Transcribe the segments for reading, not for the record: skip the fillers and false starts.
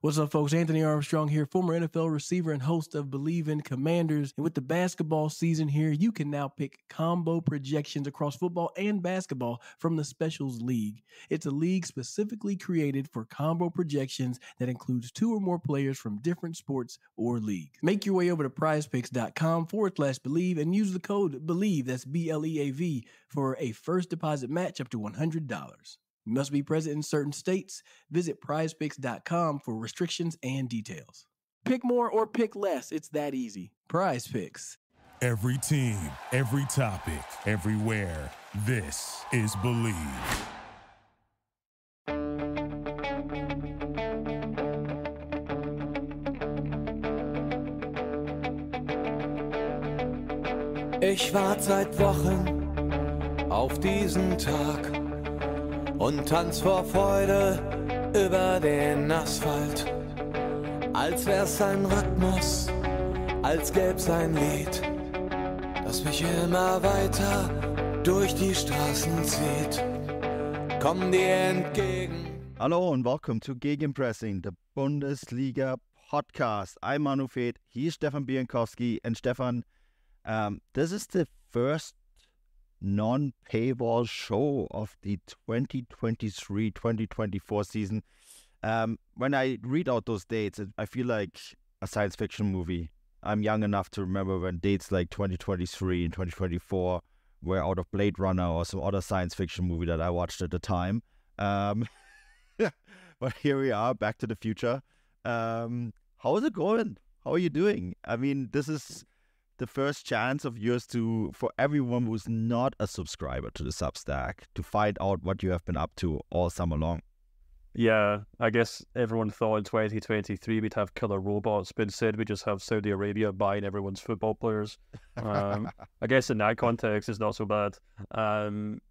What's up, folks? Anthony Armstrong here, former NFL receiver and host of Believe in Commanders. And with the basketball season here, you can now pick combo projections across football and basketball from the Specials League. It's a league specifically created for combo projections that includes 2 or more players from different sports or leagues. Make your way over to prizepicks.com/believe and use the code BELIEVE, that's BLEAV, for a first deposit match up to $100. You must be present in certain states. Visit prizepicks.com for restrictions and details. Pick more or pick less. It's that easy. Prize Picks. Every team, every topic, everywhere. This is Believe. Ich warte seit Wochen auf diesen Tag und tanz vor Freude über den Asphalt. Als wär's ein Rhythmus, als gäb's ein Lied, das mich immer weiter durch die Straßen zieht. Komm dir entgegen. Hello and welcome to Gegenpressing, the Bundesliga podcast. I'm Manu, he's Stefan Bienkowski, and Stefan, this is the first non-paywall show of the 2023-2024 season. When I read out those dates, I feel like a science fiction movie. I'm young enough to remember when dates like 2023 and 2024 were out of Blade Runner or some other science fiction movie that I watched at the time. But here we are, Back to the Future. How is it going? How are you doing? I mean, this is the first chance of yours for everyone who's not a subscriber to the Substack to find out what you have been up to all summer long. Yeah, I guess everyone thought in 2023 we'd have killer robots, but instead we just have Saudi Arabia buying everyone's football players. I guess in that context, it's not so bad.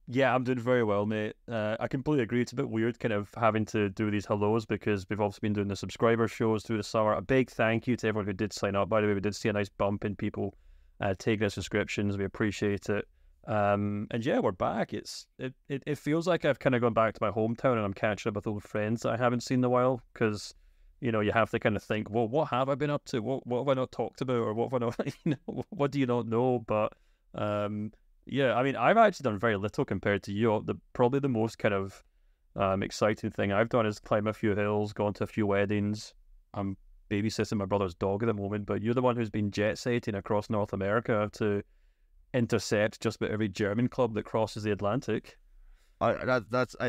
Yeah, I'm doing very well, mate. I completely agree. It's a bit weird kind of having to do these hellos because we've also been doing the subscriber shows through the summer. A big thank you to everyone who did sign up. By the way, we did see a nice bump in people taking their subscriptions. We appreciate it. And yeah, we're back. It feels like I've kind of gone back to my hometown and I'm catching up with old friends that I haven't seen in a while because, you know, you have to kind of think, well, what have I been up to? What have I not talked about? Or what have I not, what do you not know? But yeah, I mean, I've actually done very little compared to you. Probably the most kind of exciting thing I've done is climb a few hills, gone to a few weddings. I'm babysitting my brother's dog at the moment, but you're the one who's been jet setting across North America to intercept just about every German club that crosses the Atlantic. I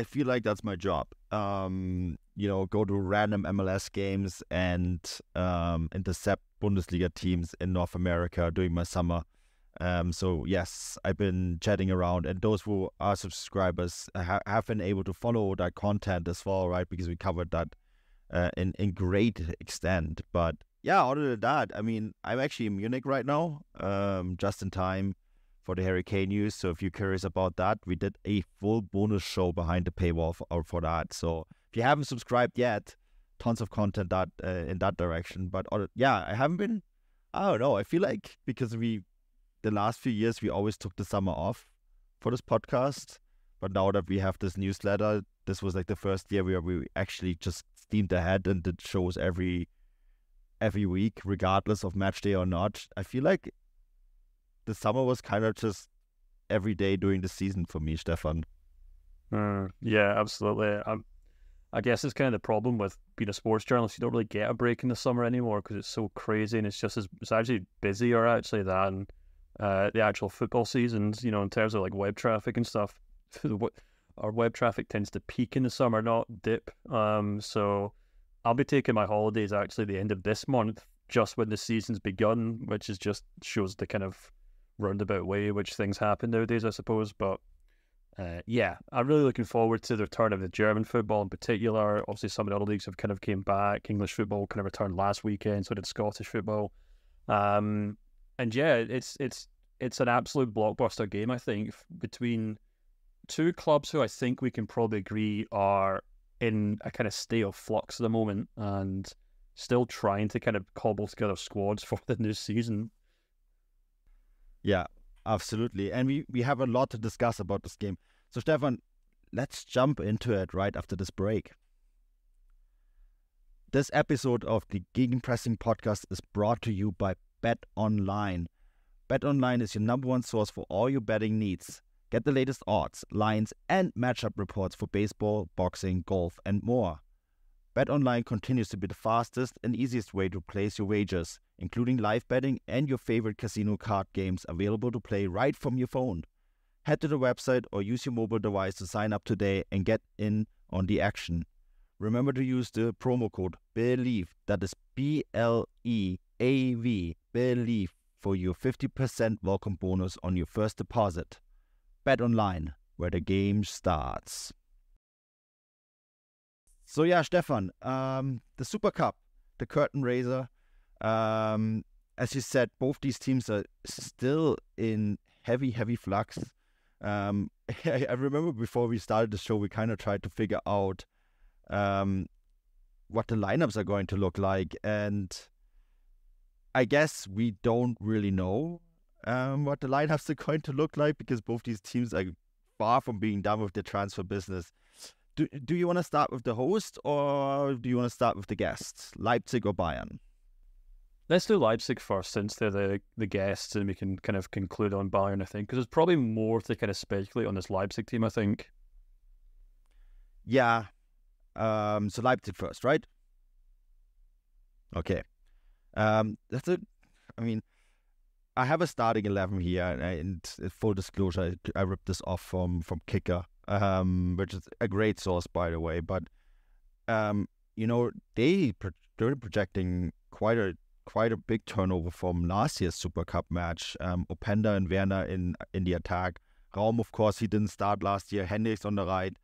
feel like that's my job. You know, go to random MLS games and intercept Bundesliga teams in North America during my summer. So yes, I've been chatting around, and those who are subscribers have been able to follow that content as well, right? Because we covered that in great extent. But yeah, other than that, I mean, I'm actually in Munich right now, just in time for the Hurricane news. So if you're curious about that, we did a full bonus show behind the paywall for that. So if you haven't subscribed yet, tons of content that in that direction. But yeah, I don't know. I feel like because the last few years, we always took the summer off for this podcast. But now that we have this newsletter, this was like the first year where we actually just steamed ahead and did shows every week, regardless of match day or not. I feel like the summer was kind of just every day during the season for me, Stefan. Yeah, absolutely. I guess it's kind of the problem with being a sports journalist. You don't really get a break in the summer anymore because it's so crazy, and it's actually busier actually than the actual football seasons. You know, in terms of like web traffic and stuff. Our web traffic tends to peak in the summer, not dip. So I'll be taking my holidays actually the end of this month, just when the season's begun, which is just shows the kind of roundabout way which things happen nowadays, I suppose. But yeah, I'm really looking forward to the return of the German football in particular. Obviously, some of the other leagues have kind of came back. English football kind of returned last weekend, so did Scottish football. And yeah, it's an absolute blockbuster game, I think, between two clubs who I think we can probably agree are in a kind of state of flux at the moment and still trying to kind of cobble together squads for the new season. Yeah, absolutely. And we have a lot to discuss about this game. So, Stefan, let's jump into it right after this break. This episode of the Gegenpressing podcast is brought to you by BetOnline. BetOnline is your number one source for all your betting needs. Get the latest odds, lines, and matchup reports for baseball, boxing, golf, and more. BetOnline continues to be the fastest and easiest way to place your wagers, including live betting and your favorite casino card games available to play right from your phone. Head to the website or use your mobile device to sign up today and get in on the action. Remember to use the promo code BELIEVE, that is BLEAV, BELIEVE, for your 50% welcome bonus on your first deposit. BetOnline, where the game starts. So yeah, Stefan, the Super Cup, the curtain raiser. As you said, both these teams are still in heavy flux. I remember before we started the show, we kind of tried to figure out what the lineups are going to look like, and I guess we don't really know what the lineups are going to look like, because both these teams are far from being done with the transfer business. Do you want to start with the host, or do you want to start with the guests, Leipzig or Bayern? Let's do Leipzig first, since they're the guests, and we can kind of conclude on Bayern, I think, because there's probably more to kind of speculate on this Leipzig team, I think. Yeah. So Leipzig first, right? Okay. I have a starting 11 here, and full disclosure, I ripped this off from Kicker, which is a great source, by the way. But they're projecting quite a big turnover from last year's Super Cup match. Openda and Werner in the attack. Raum, of course, he didn't start last year. Hendricks on the right.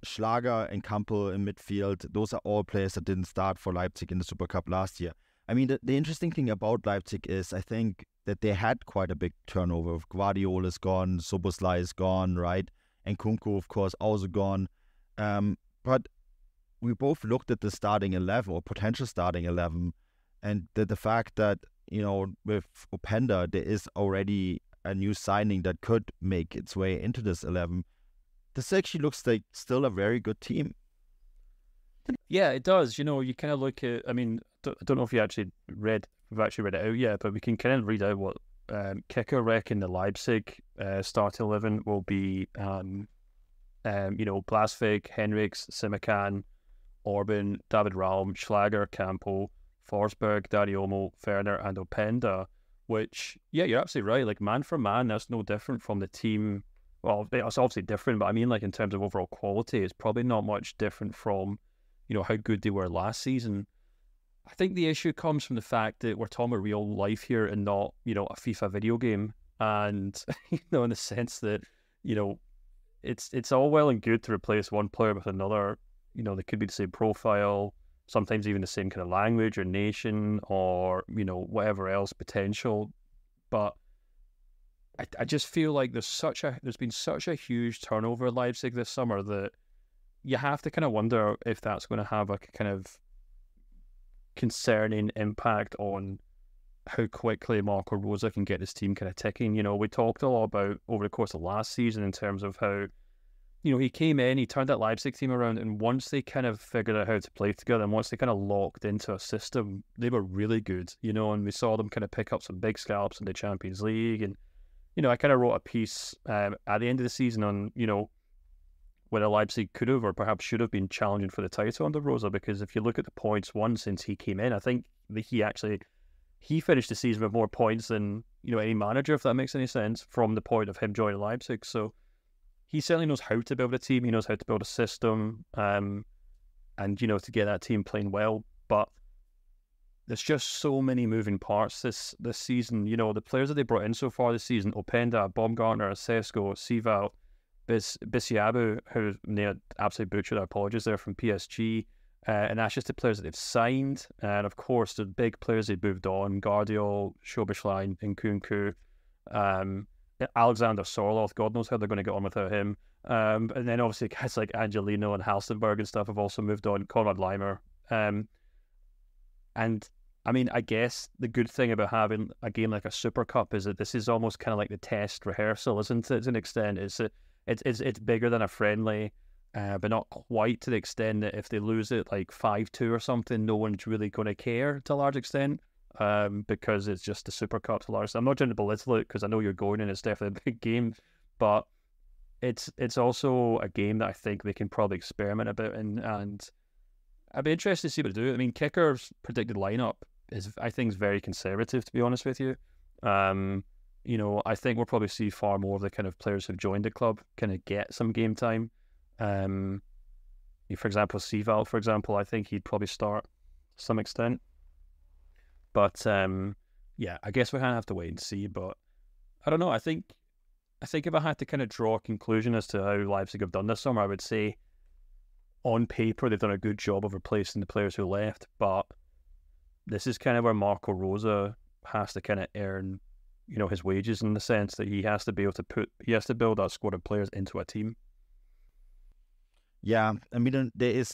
Schlager and Campbell in midfield. Those are all players that didn't start for Leipzig in the Super Cup last year. I mean, the interesting thing about Leipzig is, I think that they had quite a big turnover. Guardiola is gone, Szoboszlai is gone, right? And Kunku, of course, also gone. But we both looked at the starting 11 or potential starting 11, and the fact that, with Openda, there is already a new signing that could make its way into this 11. This actually looks like still a very good team. Yeah, it does. You kind of look at, I don't know if we've actually read it out yet, but we can kind of read out what Kicker reckon the Leipzig starting 11 will be. Blasvig, Henrichs, Simikan, Orban, David Raum, Schlager, Campbell, Forsberg, Dariomo, Werner, and Openda, which, yeah, you're absolutely right. Like, man for man, that's no different from the team. Well, it's obviously different, but I mean, like, in terms of overall quality, it's probably not much different from, how good they were last season. I think the issue comes from the fact that we're talking about real life here and not, a FIFA video game. And, in the sense that, it's all well and good to replace one player with another. They could be the same profile, sometimes even the same kind of language or nation or, whatever else potential. But I just feel like there's been such a huge turnover at Leipzig this summer that you have to kind of wonder if that's going to have a kind of concerning impact on how quickly Marco Rose can get his team kind of ticking. We talked a lot about over the course of last season in terms of how, he came in, he turned that Leipzig team around, and once they kind of figured out how to play together and once they kind of locked into a system, they were really good, and we saw them kind of pick up some big scalps in the Champions League. And, I kind of wrote a piece at the end of the season on, whether Leipzig could have or perhaps should have been challenging for the title under Rose, because if you look at the points won since he came in, I think he finished the season with more points than, any manager, if that makes any sense, from the point of him joining Leipzig. So he certainly knows how to build a team. He knows how to build a system, and, to get that team playing well. But there's just so many moving parts this season. The players that they brought in so far this season, Openda, Baumgartner, Sesko, Sival, Bisiabu, who absolutely butchered, apologies there, from PSG. And that's just the players that they've signed. And of course, the big players they've moved on, Guardiola, Szoboszlai, and Kunku, Alexander Sorloth, God knows how they're going to get on without him. And then obviously guys like Angelino and Halstenberg and stuff have also moved on, Konrad Leimer. And I mean, I guess the good thing about having a game like a Super Cup is that this is almost kind of like the test rehearsal, isn't it, to an extent? It's bigger than a friendly. but not quite to the extent that if they lose it like 5-2 or something, no one's really going to care to a large extent, because it's just the Super Cup to a large extent. I'm not trying to belittle it because I know you're going and it's definitely a big game, but it's also a game that I think they can probably experiment a bit in, and I'd be interested to see what they do. I mean, kicker's predicted lineup is, I think, is very conservative, to be honest with you. I think we'll probably see far more of the kind of players who've joined the club kind of get some game time. For example, Seval, for example, I think he'd probably start to some extent. But I guess we kind of have to wait and see. But I don't know. I think if I had to kind of draw a conclusion as to how Leipzig have done this summer, I would say on paper they've done a good job of replacing the players who left. But this is kind of where Marco Rose has to kind of earn, his wages, in the sense that he has to be able to build that squad of players into a team. Yeah, I mean, they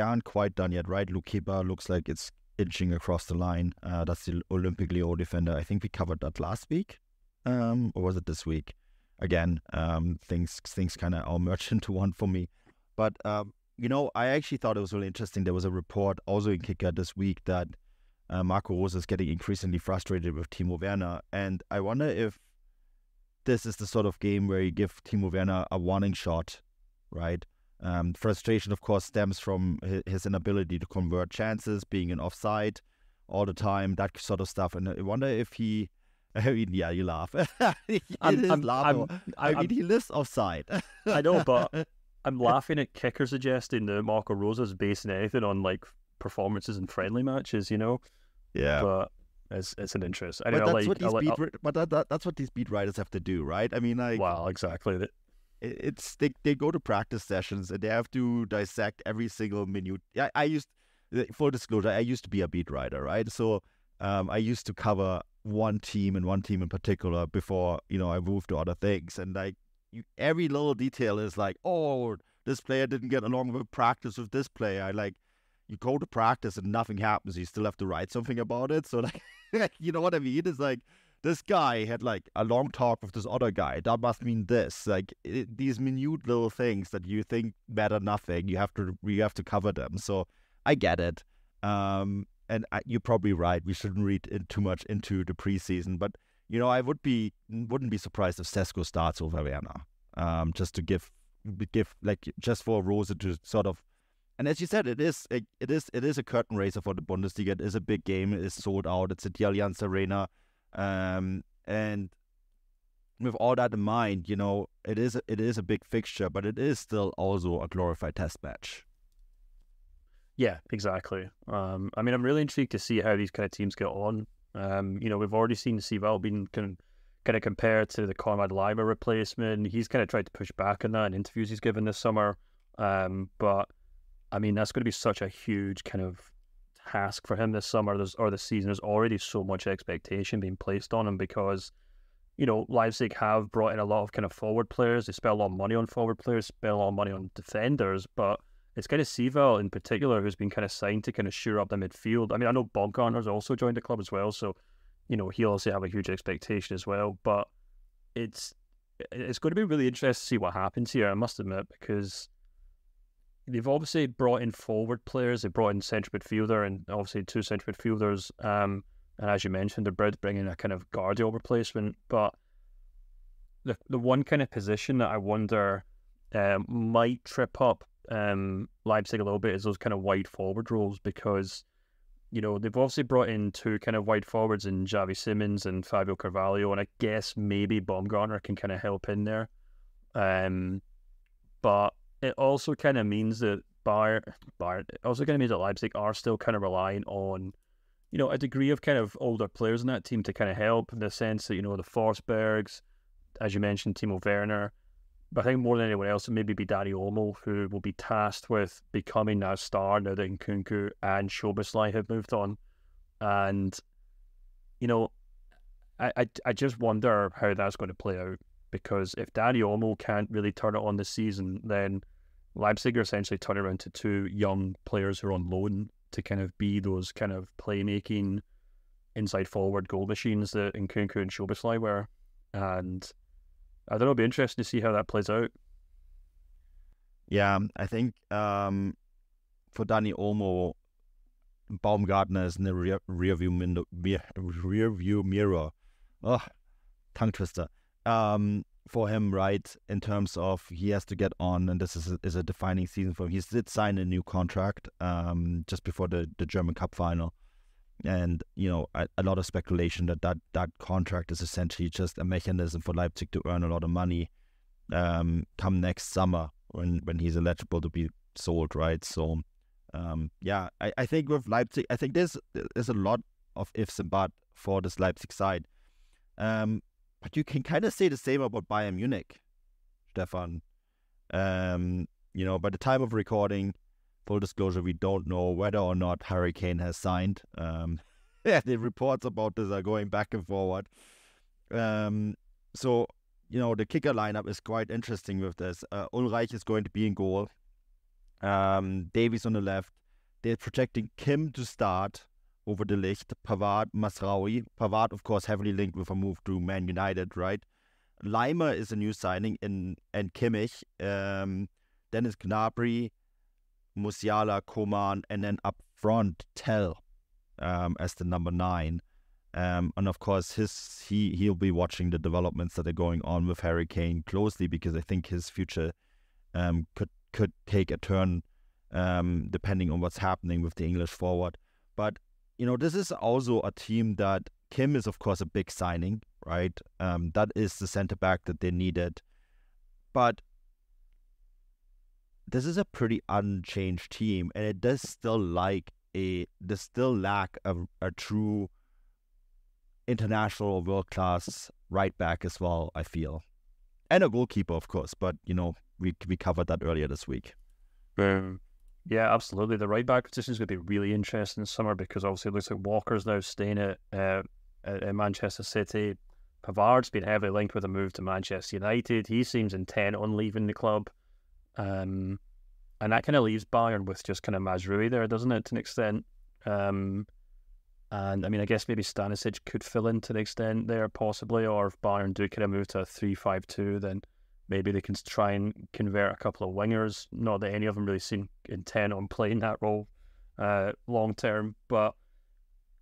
aren't quite done yet, right? Lukiba looks like it's inching across the line. That's the Olympic Lyon defender. I think we covered that last week, or was it this week? Again, things kind of all merged into one for me. But I actually thought it was really interesting. There was a report also in Kicker this week that Marco Rose is getting increasingly frustrated with Timo Werner, and I wonder if this is the sort of game where you give Timo Werner a warning shot, right? Frustration, of course, stems from his inability to convert chances, being in offside all the time, that sort of stuff. And I wonder if he... yeah, you laugh. He lives offside. I know, but I'm laughing at Kicker suggesting that Marco Rose is basing anything on like performances in friendly matches, Yeah. But it's an interest. That's what these beat writers have to do, right? I mean, like... Wow, exactly. They go to practice sessions and they have to dissect every single minute. Yeah, full disclosure, I used to be a beat writer, right? So I used to cover one team in particular before, I moved to other things. And like every little detail is like, oh, this player didn't get along with practice with this player. You go to practice and nothing happens. You still have to write something about it. So like, you know what I mean? It's like, this guy had like a long talk with this other guy. That must mean this. Like these minute little things that you think matter nothing. You have to cover them. So I get it. And you're probably right. We shouldn't read too much into the preseason. But I wouldn't be surprised if Sesko starts over Werner. Just to give like just for Rose to sort of. And as you said, it is a curtain raiser for the Bundesliga. It is a big game. It is sold out. It's at the Allianz Arena. And with all that in mind, it is a big fixture, but it is still also a glorified test match. Yeah, exactly. I mean, I'm really intrigued to see how these kind of teams get on. We've already seen Seval being kind of compared to the Conrad Lima replacement. He's kind of tried to push back on that in interviews he's given this summer. But I mean, that's going to be such a huge kind of task for him this summer or this season. There's already so much expectation being placed on him because, Leipzig have brought in a lot of kind of forward players. They spent a lot of money on forward players, spent a lot of money on defenders, but it's kind of Seval in particular who's been kind of signed to kind of shore up the midfield. I mean, I know Baumgartner's also joined the club as well, so, he'll also have a huge expectation as well, but it's going to be really interesting to see what happens here, I must admit, because they've obviously brought in forward players. They brought in central midfielder and obviously two central midfielders. And as you mentioned, they're about to bring in a kind of Guardiola replacement. But the one kind of position that I wonder might trip up Leipzig a little bit is those kind of wide forward roles because, they've obviously brought in two kind of wide forwards in Xavi Simons and Fabio Carvalho. And I guess maybe Baumgartner can kind of help in there. But it also kind of means that it also kind of means that Leipzig are still kind of relying on, a degree of kind of older players in that team to kind of help in the sense that, the Forsbergs, as you mentioned, Timo Werner. But I think more than anyone else, it maybe be Dani Olmo, who will be tasked with becoming that star now that Nkunku and Szoboszlai have moved on. And, I just wonder how that's going to play out. Because if Dani Olmo can't really turn it on this season, then Leipzig are essentially turning around to two young players who are on loan to kind of be those kind of playmaking, inside forward goal machines that Nkunku and Szoboszlai were. And I don't know, it'll be interesting to see how that plays out. Yeah, I think for Dani Olmo, Baumgartner is in the rear view mirror. Oh, tongue twister. For him, right, in terms of he has to get on, and this is a defining season for him. He did sign a new contract just before the German Cup final. And, a lot of speculation that contract is essentially just a mechanism for Leipzig to earn a lot of money come next summer when he's eligible to be sold, right? So, I think with Leipzig, I think there's a lot of ifs and buts for this Leipzig side. But you can kind of say the same about Bayern Munich, Stefan. By the time of recording, full disclosure, we don't know whether or not Harry Kane has signed. The reports about this are going back and forward. So, the kicker lineup is quite interesting with this. Ulreich is going to be in goal. Davies on the left. They're projecting Kim to start over De Ligt, Pavard, Masraoui. Pavard, of course, heavily linked with a move to Man United, right? Leimer is a new signing, and Kimmich. Dennis Gnabry, Musiala, Coman, and then up front, Tell as the number 9. And of course, he'll be watching the developments that are going on with Harry Kane closely, because I think his future could take a turn depending on what's happening with the English forward. But this is also a team that Kim is, of course, a big signing, right? That is the center back that they needed. But this is a pretty unchanged team, and it does still lack a true international world-class right back as well, I feel. And a goalkeeper, of course, but, we covered that earlier this week. Yeah, absolutely. The right back position is going to be really interesting this summer, because obviously it looks like Walker's now staying at Manchester City. Pavard's been heavily linked with a move to Manchester United. He seems intent on leaving the club. And that kind of leaves Bayern with just kind of Mazraoui there, doesn't it, to an extent? And I mean, I guess maybe Stanisic could fill in to the extent there, possibly, or if Bayern do kind of move to a 3-5-2, then maybe they can try and convert a couple of wingers. Not that any of them really seem intent on playing that role long term. But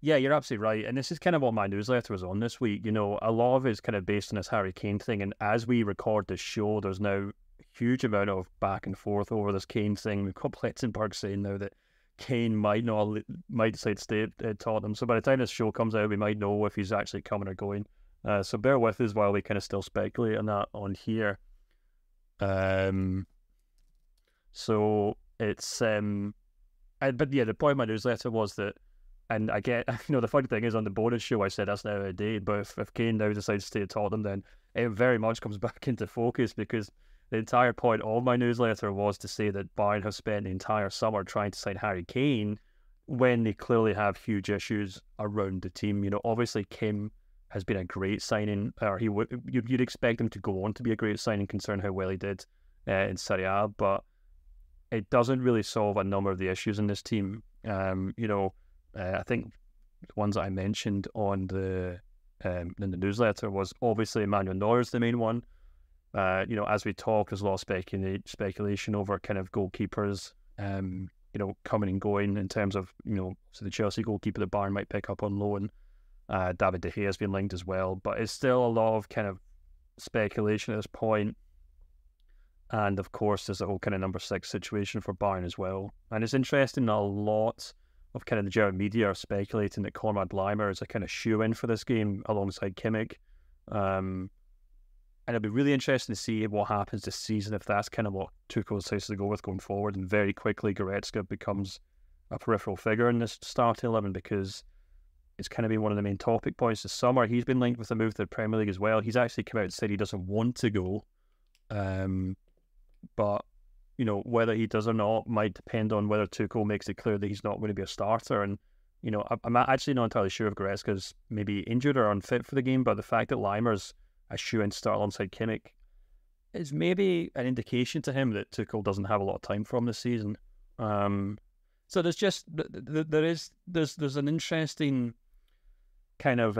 yeah, you're absolutely right. And this is kind of what my newsletter was on this week. A lot of it is kind of based on this Harry Kane thing. And as we record this show, there's now a huge amount of back and forth over this Kane thing. We've got Plettenberg saying now that Kane might decide to stay at Tottenham. So by the time this show comes out, we might know if he's actually coming or going. So bear with us while we kind of still speculate on that on here. So it's but yeah, the point of my newsletter was that, and I get, the funny thing is, on the bonus show I said that's now a day, but if Kane now decides to stay at Tottenham, then it very much comes back into focus, because the entire point of my newsletter was to say that Bayern have spent the entire summer trying to sign Harry Kane when they clearly have huge issues around the team. Obviously Kim has been a great signing, or you'd expect him to go on to be a great signing, considering how well he did in Serie A, but it doesn't really solve a number of the issues in this team. I think the ones that I mentioned on in the newsletter was obviously Manuel Neuer's the main one. As we talk, there's a lot of speculation over kind of goalkeepers, coming and going in terms of, so the Chelsea goalkeeper that Bayern might pick up on loan. David De Gea has been linked as well, but it's still a lot of kind of speculation at this point. And of course, there's a whole kind of number 6 situation for Bayern as well. And it's interesting, a lot of kind of the German media are speculating that Konrad Laimer is a kind of shoe-in for this game alongside Kimmich. And it'll be really interesting to see what happens this season, if that's kind of what Tuchel decides to go with going forward. And very quickly, Goretzka becomes a peripheral figure in this starting 11, because it's kind of been one of the main topic points this summer. He's been linked with a move to the Premier League as well. He's actually come out and said he doesn't want to go. But, whether he does or not might depend on whether Tuchel makes it clear that he's not going to be a starter. And, I'm actually not entirely sure if Goretzka's maybe injured or unfit for the game, but the fact that Leimer's a shoe-in to start alongside Kimmich is maybe an indication to him that Tuchel doesn't have a lot of time for him this season. So there's just, there's an interesting kind of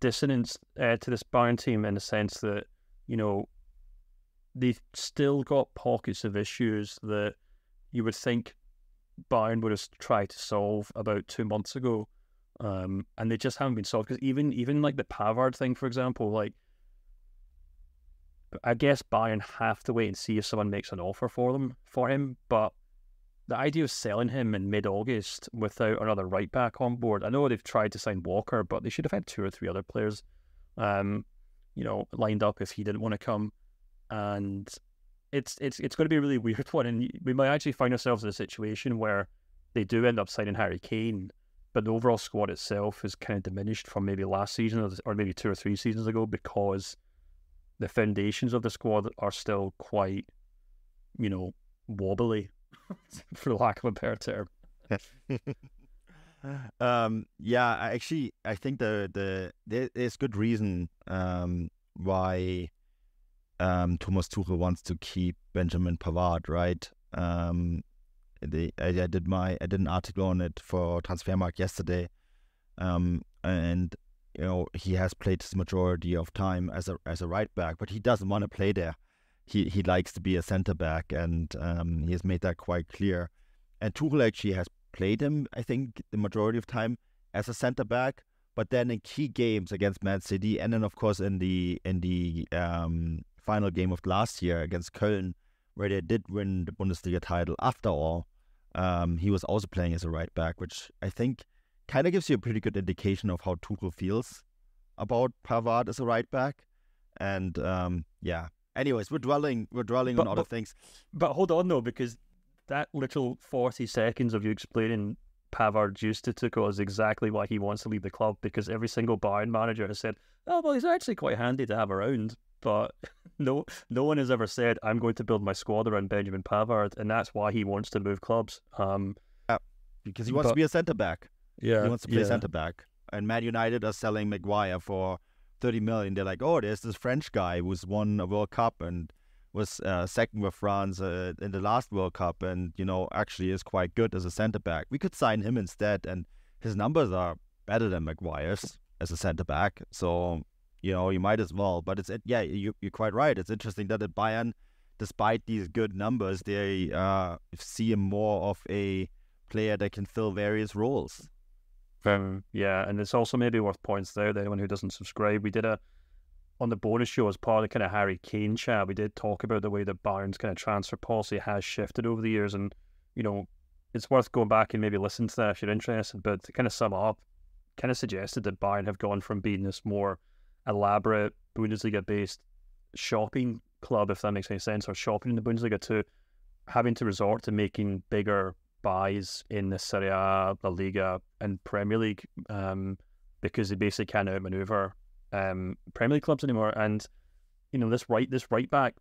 dissonance to this Bayern team, in the sense that, they've still got pockets of issues that you would think Bayern would have tried to solve about 2 months ago, and they just haven't been solved. Because even like the Pavard thing, for example, like I guess Bayern have to wait and see if someone makes an offer for him. But the idea of selling him in mid-August without another right back on board, I know they've tried to sign Walker, but they should have had 2 or 3 other players, lined up if he didn't want to come. And it's going to be a really weird one, and we might actually find ourselves in a situation where they do end up signing Harry Kane, but the overall squad itself is kind of diminished from maybe last season or maybe 2 or 3 seasons ago, because the foundations of the squad are still quite, wobbly, for lack of a better term. I think there's good reason why Thomas Tuchel wants to keep Benjamin Pavard, right? I did an article on it for Transfermarkt yesterday, and he has played his majority of time as a right back, but he doesn't want to play there. He likes to be a centre back, and he has made that quite clear. And Tuchel actually has played him, I think, the majority of time as a centre back, but then in key games against Man City, and then of course in the final game of last year against Köln, where they did win the Bundesliga title after all, he was also playing as a right back, which I think kind of gives you a pretty good indication of how Tuchel feels about Pavard as a right back. And anyways, we're dwelling on other things. But hold on though, because that little 40 seconds of you explaining Pavard's use to Tuchel is exactly why he wants to leave the club, because every single Bayern manager has said, oh, well, he's actually quite handy to have around. But no one has ever said, I'm going to build my squad around Benjamin Pavard, and that's why he wants to move clubs. Because he wants to be a centre-back. Yeah, he wants to play centre-back. And Man United are selling Maguire for 30 million. They're like, oh, there's this French guy who's won a World Cup and was second with France in the last World Cup, and actually is quite good as a centre-back. We could sign him instead, and his numbers are better than Maguire's as a centre-back. So you might as well. But you're quite right. It's interesting that at Bayern, despite these good numbers, they see him more of a player that can fill various roles. And it's also maybe worth points out that anyone who doesn't subscribe, we did on the bonus show as part of the kind of Harry Kane chat, we did talk about the way that Bayern's kind of transfer policy has shifted over the years, and it's worth going back and maybe listen to that if you're interested. But to kind of sum up, kind of suggested that Bayern have gone from being this more elaborate Bundesliga-based shopping club, if that makes any sense, or shopping in the Bundesliga, to having to resort to making bigger buys in the Serie A, La Liga, and Premier League, because they basically can't outmaneuver Premier League clubs anymore. And this right back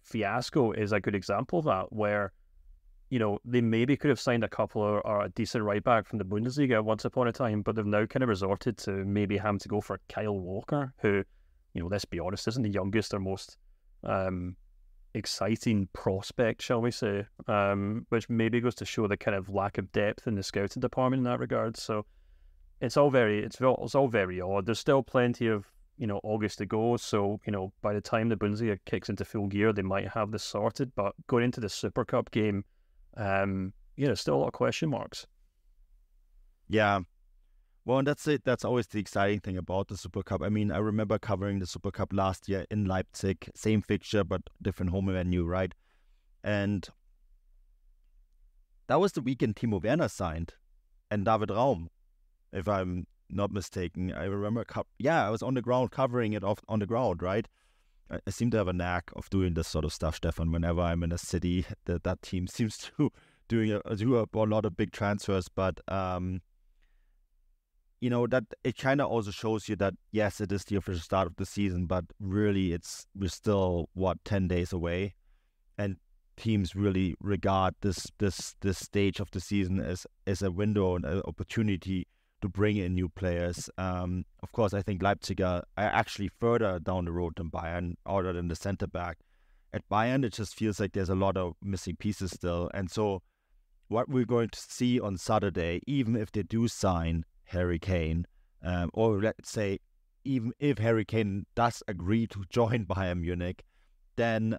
fiasco is a good example of that, where they maybe could have signed a couple or a decent right back from the Bundesliga once upon a time, but they've now kind of resorted to maybe having to go for Kyle Walker, who, let's be honest, isn't the youngest or most exciting prospect, shall we say, which maybe goes to show the kind of lack of depth in the scouting department in that regard. So it's all very odd. There's still plenty of August to go, so by the time the Bundesliga kicks into full gear, they might have this sorted. But going into the Super Cup game, there's still a lot of question marks. Yeah. Well, and that's it. That's always the exciting thing about the Super Cup. I mean, I remember covering the Super Cup last year in Leipzig, same fixture, but different home venue, right? And that was the weekend Timo Werner signed and David Raum, if I'm not mistaken. I remember, I was on the ground covering it on the ground, right? I seem to have a knack of doing this sort of stuff, Stefan. Whenever I'm in a city, that team seems to do a lot of big transfers. But that it kind of also shows you that yes, it is the official start of the season, but really we're still 10 days away, and teams really regard this stage of the season as a window and an opportunity to bring in new players. Of course, I think Leipzig are actually further down the road than Bayern, other than the centre back. At Bayern, it just feels like there's a lot of missing pieces still. And so what we're going to see on Saturday, even if they do sign Harry Kane, or let's say even if Harry Kane does agree to join Bayern Munich, then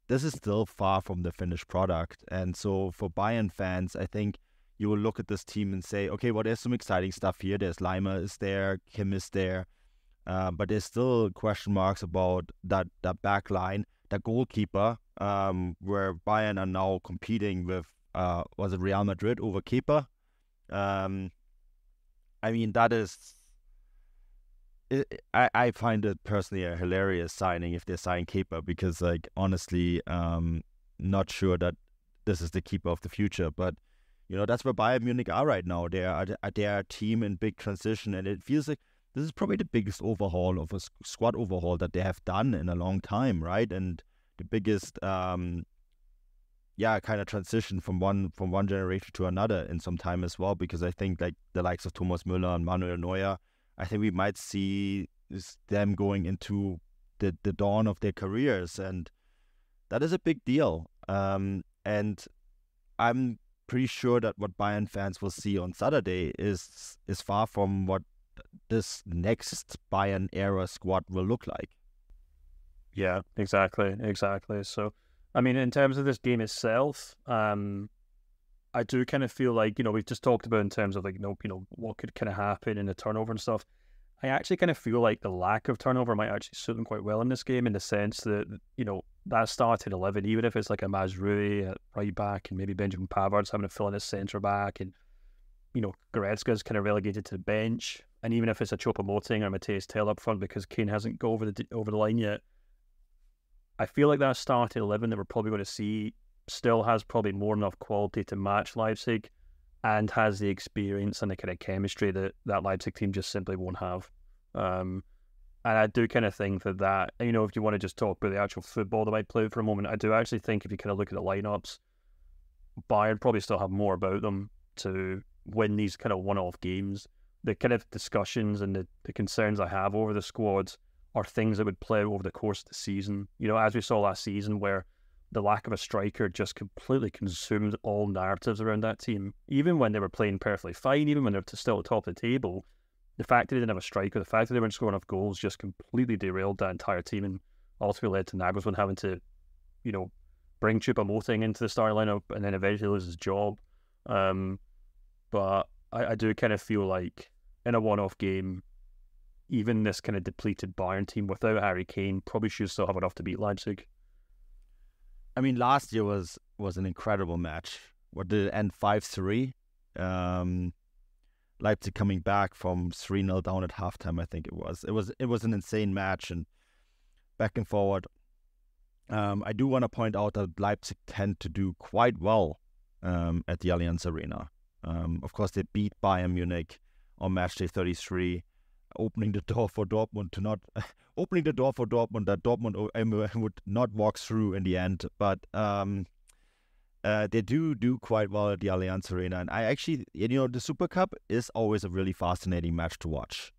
this is still far from the finished product. And so for Bayern fans, I think you will look at this team and say, okay, well, there's some exciting stuff here. There's Leimer is there, Kim is there, but there's still question marks about that back line, the goalkeeper, where Bayern are now competing with, was it Real Madrid over keeper? I mean, that is... I find it personally a hilarious signing if they sign keeper, because, like, honestly, not sure that this is the keeper of the future. But, you know, that's where Bayern Munich are right now. They are a team in big transition, and it feels like this is probably the biggest overhaul of a squad overhaul that they have done in a long time, right? And the biggest, kind of transition from one generation to another in some time as well, because I think, like, the likes of Thomas Müller and Manuel Neuer, I think we might see them going into the dawn of their careers, and that is a big deal. And I'm pretty sure that what Bayern fans will see on Saturday is far from what this next Bayern era squad will look like. Yeah, exactly. So, I mean, in terms of this game itself, I do kind of feel like, you know, we've just talked about in terms of, like, you know, what could kind of happen in the turnover and stuff. I actually kind of feel like the lack of turnover might actually suit them quite well in this game, in the sense that, you know, that starting 11, even if it's like a Mazraoui at right back and maybe Benjamin Pavard's having to fill in as centre back, and, you know, Goretzka's kind of relegated to the bench, and even if it's a Choupo-Moting or Matthias Tell up front because Kane hasn't got over the line yet, I feel like that starting 11 that we're probably going to see still has probably more than enough quality to match Leipzig, and has the experience and the kind of chemistry that Leipzig team just simply won't have. And I do kind of think that, you know, if you want to just talk about the actual football that might play for a moment, I do actually think if you kind of look at the lineups, Bayern probably still have more about them to win these kind of one-off games. The kind of discussions and the concerns I have over the squads are things that would play over the course of the season. You know, as we saw last season, where the lack of a striker just completely consumed all narratives around that team. Even when they were playing perfectly fine, even when they were still at the top of the table, the fact that they didn't have a striker, the fact that they weren't scoring enough goals just completely derailed that entire team, and ultimately led to Nagelsmann having to, you know, bring Choupo-Moting into the starting lineup and then eventually lose his job. But I do kind of feel like in a one-off game, even this kind of depleted Bayern team without Harry Kane probably should still have enough to beat Leipzig. I mean, last year was an incredible match. What did it end 5-3? Leipzig coming back from 3-0 down at halftime, I think it was. It was an insane match, and back and forward. I do want to point out that Leipzig tend to do quite well at the Allianz Arena. Of course, they beat Bayern Munich on matchday 33, opening the door for Dortmund that Dortmund would not walk through in the end. But they do quite well at the Allianz Arena. And I actually, you know, the Super Cup is always a really fascinating match to watch.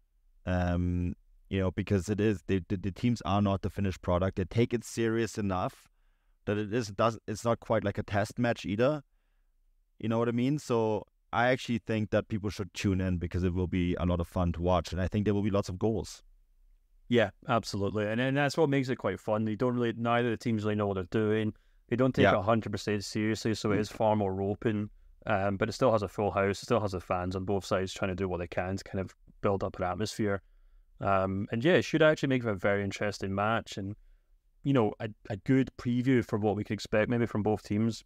You know, because it is, the teams are not the finished product. They take it serious enough that it's not quite like a test match either. You know what I mean? So I actually think that people should tune in, because it will be a lot of fun to watch, and I think there will be lots of goals. Yeah, absolutely, and that's what makes it quite fun. Neither of the teams really know what they're doing. They don't take it 100% seriously, so it is far more open. But it still has a full house. It still has the fans on both sides trying to do what they can to kind of build up an atmosphere. And yeah, it should actually make it a very interesting match, and, you know, a good preview for what we could expect maybe from both teams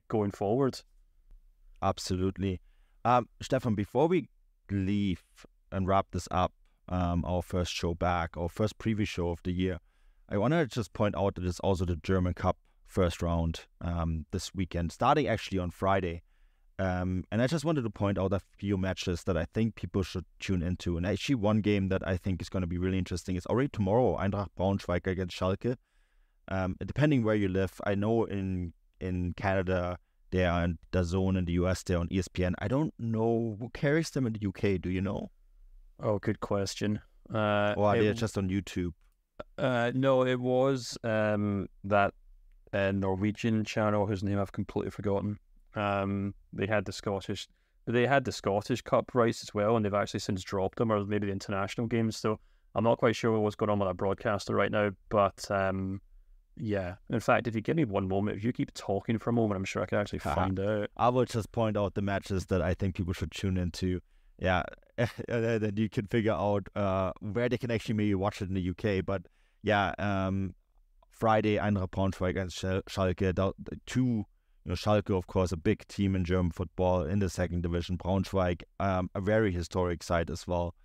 going forward. Absolutely. Stefan, before we leave and wrap this up, our first show back, our first preview show of the year, I want to just point out that it's also the German Cup first round this weekend, starting actually on Friday. And I just wanted to point out a few matches that I think people should tune into. And actually one game that I think is going to be really interesting is already tomorrow, Eintracht Braunschweig against Schalke. Depending where you live, I know in Canada, they are on DAZN, in the US, they're on ESPN. I don't know who carries them in the UK. Do you know? Oh, good question. Or are they just on YouTube? No, it was that Norwegian channel whose name I've completely forgotten. They had the Scottish Cup rights as well, and they've actually since dropped them, or maybe the international games. So I'm not quite sure what's going on with that broadcaster right now. But Yeah. In fact, if you give me one moment, if you keep talking for a moment, I'm sure I can actually find out. I will just point out the matches that I think people should tune into. Yeah, and then you can figure out where they can actually maybe watch it in the UK. But yeah, Friday, Eintracht Braunschweig and Schalke, Schalke, of course, a big team in German football in the second division. Braunschweig, a very historic side as well.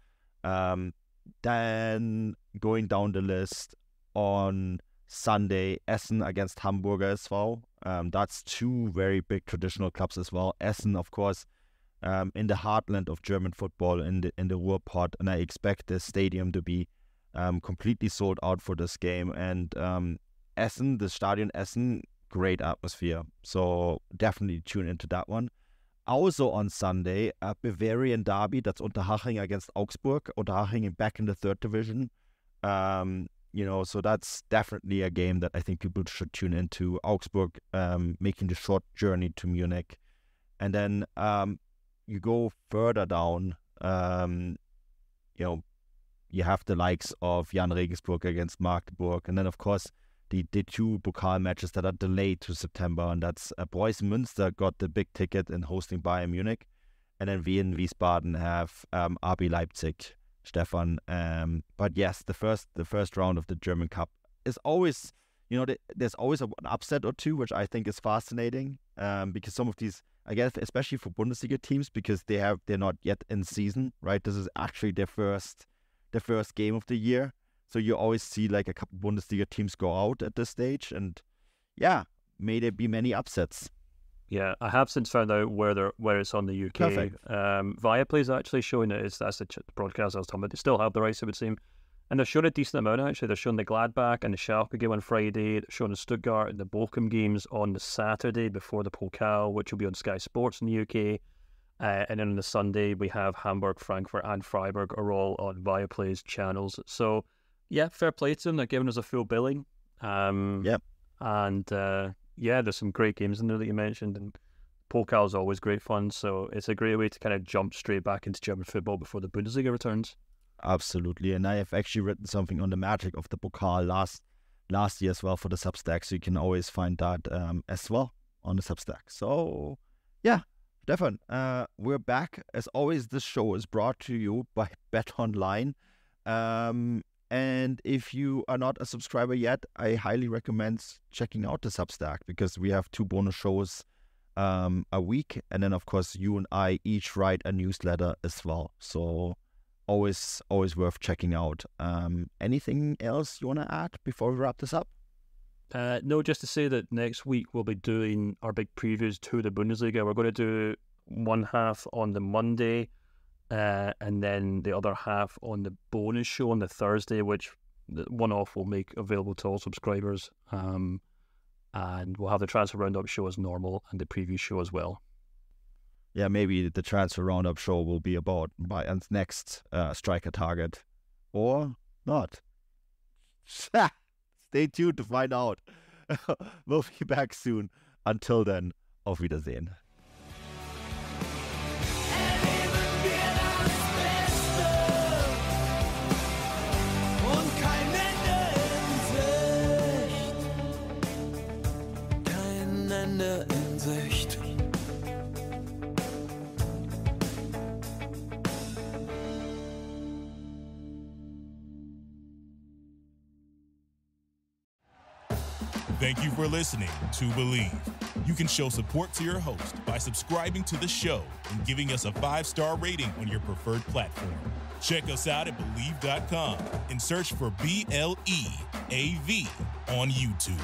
Then going down the list on Sunday, Essen against Hamburger SV. That's two very big traditional clubs as well. Essen, of course, in the heartland of German football, in the Ruhrpott, and I expect the stadium to be completely sold out for this game. And Essen, the Stadion Essen, great atmosphere. So definitely tune into that one. Also on Sunday, a Bavarian derby, that's Unterhaching against Augsburg. Unterhaching back in the third division. So that's definitely a game that I think people should tune into. Augsburg making the short journey to Munich. And then you go further down, you have the likes of Jan Regensburg against Magdeburg. And then, of course, the two Pokal matches that are delayed to September. And that's Preußen Münster got the big ticket in hosting Bayern Munich. And then we in Wiesbaden have RB Leipzig, Stefan. But yes, the first round of the German Cup is always, there's always an upset or two, which I think is fascinating. Because some of these, I guess, especially for Bundesliga teams, because they're not yet in season, right? This is actually their first game of the year. So you always see like a couple Bundesliga teams go out at this stage, and yeah, may there be many upsets. Yeah, I have since found out where it's on the UK. Perfect. Viaplay's actually showing it. That's the broadcast I was talking about. They still have the rights, it would seem. And they're showing a decent amount, actually. They're showing the Gladbach and the Schalke game on Friday. They're showing the Stuttgart and the Bochum games on the Saturday before the Pokal, which will be on Sky Sports in the UK. And then on the Sunday, we have Hamburg, Frankfurt and Freiburg are all on Viaplay's channels. So, yeah, fair play to them. They're giving us a full billing. Yep. And, there's some great games in there that you mentioned. And Pokal is always great fun. So it's a great way to kind of jump straight back into German football before the Bundesliga returns. Absolutely. And I have actually written something on the magic of the Pokal last year as well for the Substack. So you can always find that as well on the Substack. So, yeah. Stefan, we're back. As always, this show is brought to you by BetOnline. And if you are not a subscriber yet, I highly recommend checking out the Substack, because we have 2 bonus shows a week. And then, of course, you and I each write a newsletter as well. So always worth checking out. Anything else you want to add before we wrap this up? No, just to say that next week we'll be doing our big previews to the Bundesliga. We're going to do one half on the Monday, and then the other half on the bonus show on the Thursday, which the one-off will make available to all subscribers. And we'll have the Transfer Roundup show as normal and the preview show as well. Yeah, maybe the Transfer Roundup show will be about Bayern's next striker target, or not. Stay tuned to find out. We'll be back soon. Until then, auf Wiedersehen. Kein Ende in Sicht. Thank you for listening to Believe. You can show support to your host by subscribing to the show and giving us a 5-star rating on your preferred platform. Check us out at Believe.com and search for BLEAV on YouTube.